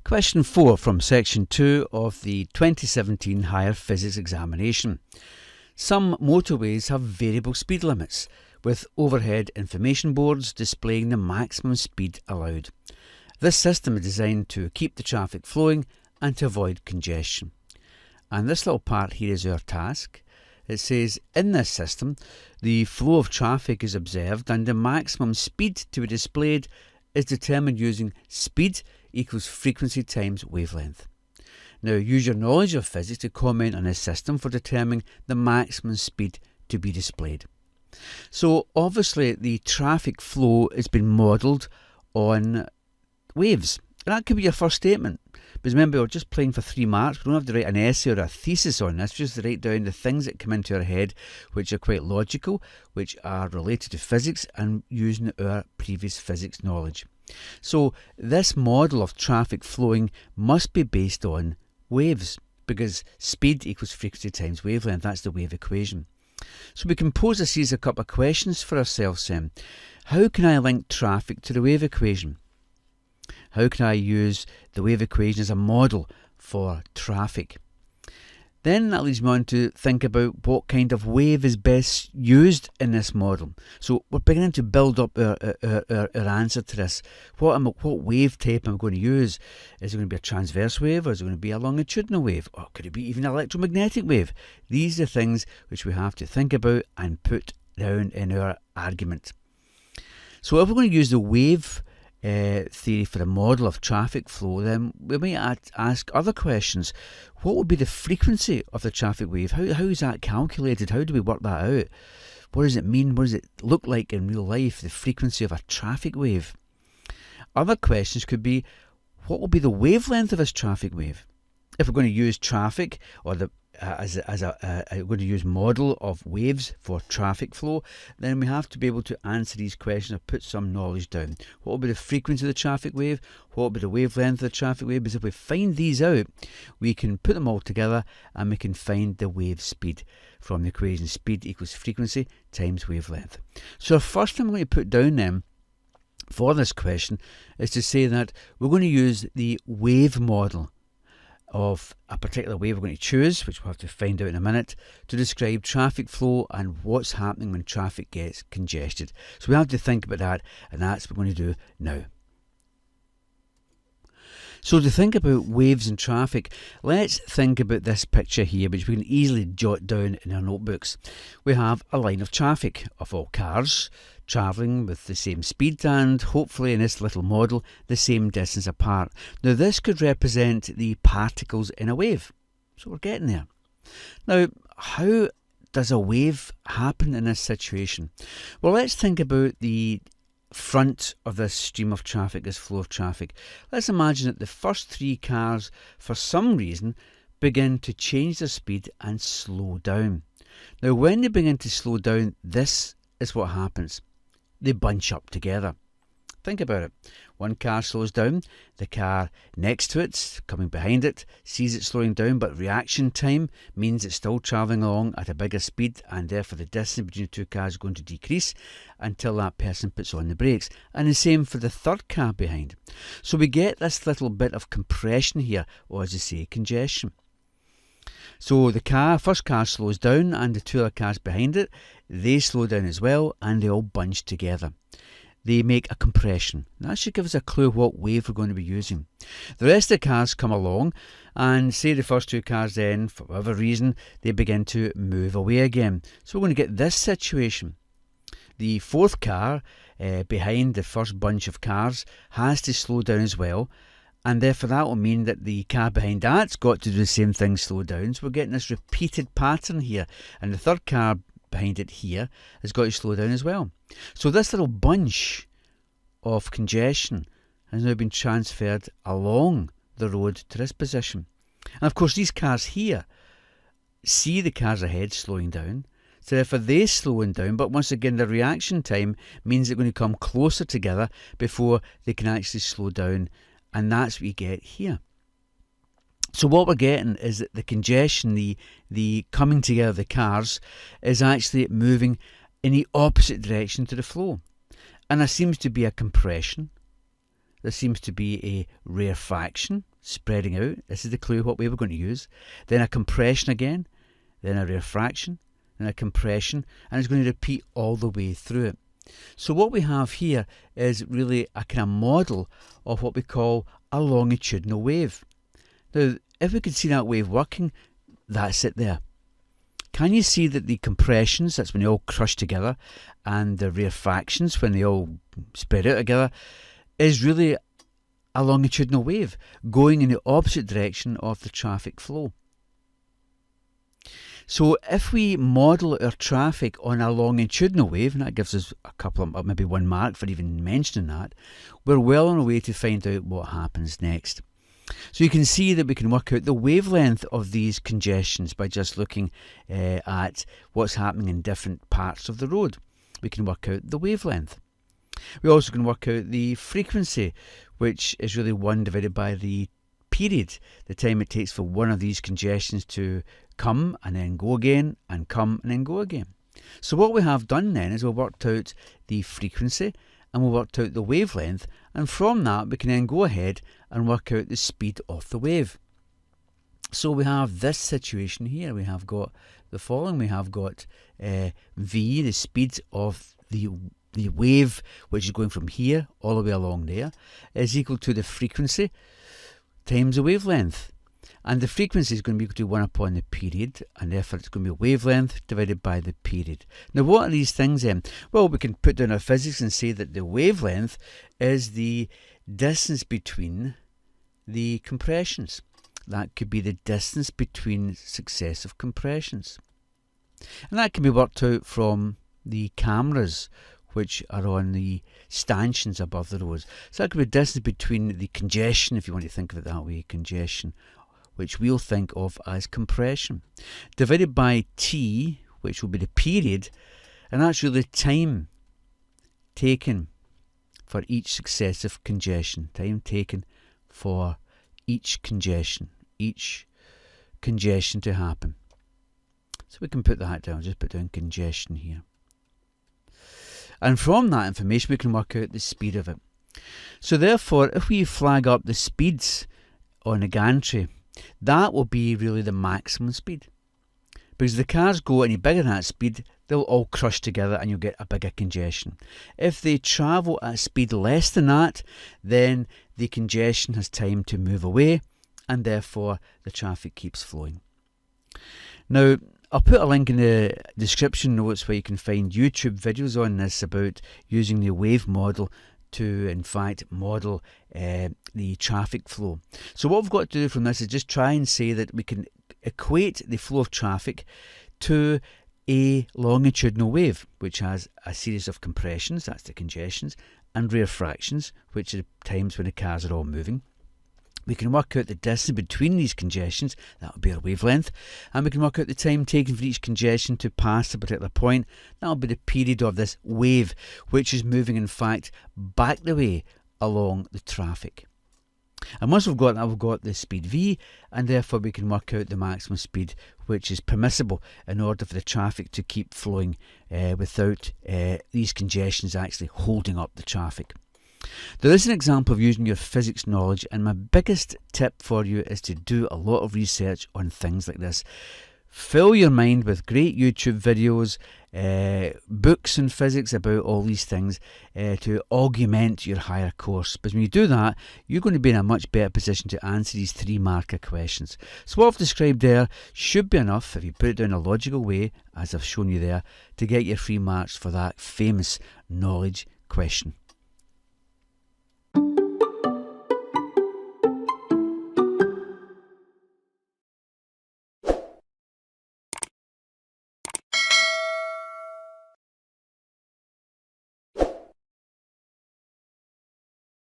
Question 4 from Section 2 of the 2017 Higher Physics Examination. Some motorways have variable speed limits, with overhead information boards displaying the maximum speed allowed. This system is designed to keep the traffic flowing and to avoid congestion. And this little part here is our task. It says, in this system, the flow of traffic is observed and the maximum speed to be displayed is determined using speed equals frequency times wavelength. Now use your knowledge of physics to comment on this system for determining the maximum speed to be displayed. So obviously the traffic flow has been modelled on waves. That could be your first statement. Because remember, we're just playing for 3 marks. We don't have to write an essay or a thesis on this. Just write down the things that come into our head which are quite logical, which are related to physics and using our previous physics knowledge. So this model of traffic flowing must be based on waves, because speed equals frequency times wavelength. That's the wave equation. So we can pose a series of couple of questions for ourselves then. How can I link traffic to the wave equation? How can I use the wave equation as a model for traffic? Then that leads me on to think about what kind of wave is best used in this model. So we're beginning to build up our answer to this. What wave type am I going to use? Is it going to be a transverse wave, or is it going to be a longitudinal wave, or could it be even an electromagnetic wave? These are things which we have to think about and put down in our argument. So if we're going to use the wave theory for the model of traffic flow, then we might ask other questions. What would be the frequency of the traffic wave? How is that calculated? How do we work that out? What does it mean? What does it look like in real life, the frequency of a traffic wave? Other questions could be, what will be the wavelength of this traffic wave? If we're going to use traffic, or we're going to use model of waves for traffic flow, then we have to be able to answer these questions or put some knowledge down. What will be the frequency of the traffic wave? What will be the wavelength of the traffic wave? Because if we find these out, we can put them all together and we can find the wave speed from the equation. Speed equals frequency times wavelength. So the first thing I'm going to put down then for this question is to say that we're going to use the wave model of a particular wave we're going to choose, which we'll have to find out in a minute, to describe traffic flow and what's happening when traffic gets congested. So we have to think about that, and that's what we're going to do now. So to think about waves and traffic, let's think about this picture here, which we can easily jot down in our notebooks. We have a line of traffic of all cars travelling with the same speed and, hopefully in this little model, the same distance apart. Now this could represent the particles in a wave. So we're getting there. Now, how does a wave happen in this situation? Well, let's think about the front of this stream of traffic, this flow of traffic. Let's imagine that the first 3 cars, for some reason, begin to change their speed and slow down. Now when they begin to slow down, this is what happens. They bunch up together. Think about it. One car slows down, the car next to it, coming behind it, sees it slowing down, but reaction time means it's still travelling along at a bigger speed, and therefore the distance between the 2 cars is going to decrease until that person puts on the brakes. And the same for the third car behind. So we get this little bit of compression here, or as they say, congestion. So the first car slows down, and the 2 other cars behind it, they slow down as well, and they all bunch together. They make a compression. That should give us a clue what wave we're going to be using. The rest of the cars come along, and say the first 2 cars then, for whatever reason, they begin to move away again. So we're going to get this situation. The 4th car behind the first bunch of cars has to slow down as well, and therefore that will mean that the car behind that's got to do the same thing, slow down. So we're getting this repeated pattern here, and the 3rd car behind it here has got to slow down as well. So this little bunch of congestion has now been transferred along the road to this position. And of course these cars here see the cars ahead slowing down, so therefore they're slowing down, but once again the reaction time means they're going to come closer together before they can actually slow down, and that's what you get here. So what we're getting is that the congestion, the coming together of the cars, is actually moving in the opposite direction to the flow. And there seems to be a compression. There seems to be a rarefaction. spreading out. This is the clue what wave we're going to use. Then a compression again, then a rarefaction, then a compression, and it's going to repeat all the way through it. So what we have here is really a kind of model of what we call a longitudinal wave. Now, if we could see that wave working, that's it there. Can you see that the compressions, that's when they all crush together, and the rarefactions, when they all spread out together, is really a longitudinal wave going in the opposite direction of the traffic flow. So if we model our traffic on a longitudinal wave, and that gives us a couple of, maybe 1 mark for even mentioning that, we're well on our way to find out what happens next. So you can see that we can work out the wavelength of these congestions by just looking at what's happening in different parts of the road. We can work out the wavelength. We also can work out the frequency, which is really 1 divided by the period, the time it takes for one of these congestions to come and then go again, and come and then go again. So what we have done then is we've worked out the frequency and we've worked out the wavelength, and from that we can then go ahead and work out the speed of the wave. So we have this situation here. We have got the following. We have got v, the speed of the wave, which is going from here all the way along there, is equal to the frequency times the wavelength. And the frequency is going to be equal to 1 upon the period, and therefore it's going to be wavelength divided by the period. Now what are these things then? Well, we can put down our physics and say that the wavelength is the distance between the compressions. That could be the distance between successive compressions. And that can be worked out from the cameras which are on the stanchions above the roads. So that could be the distance between the congestion, if you want to think of it that way, congestion, which we'll think of as compression, divided by t, which will be the period, and that's really the time taken for each successive congestion, time taken for each congestion to happen. So we can put that down, just put down congestion here. And from that information we can work out the speed of it. So therefore, if we flag up the speeds on a gantry, that will be really the maximum speed. Because if the cars go any bigger than that speed, they'll all crush together and you'll get a bigger congestion. If they travel at a speed less than that, then the congestion has time to move away, and therefore the traffic keeps flowing. Now, I'll put a link in the description notes where you can find YouTube videos on this about using the wave model to in fact model the traffic flow. So what we've got to do from this is just try and say that we can equate the flow of traffic to a longitudinal wave, which has a series of compressions, that's the congestions, and rarefactions, which are the times when the cars are all moving. We can work out the distance between these congestions, that will be our wavelength, and we can work out the time taken for each congestion to pass a particular point, that will be the period of this wave, which is moving in fact back the way along the traffic. And once we've got that, we've got the speed v, and therefore we can work out the maximum speed which is permissible in order for the traffic to keep flowing without these congestions actually holding up the traffic. Now, this is an example of using your physics knowledge, and my biggest tip for you is to do a lot of research on things like this. Fill your mind with great YouTube videos, books on physics about all these things to augment your higher course. Because when you do that, you're going to be in a much better position to answer these 3-marker questions. So what I've described there should be enough, if you put it down a logical way, as I've shown you there, to get your 3 marks for that famous knowledge question.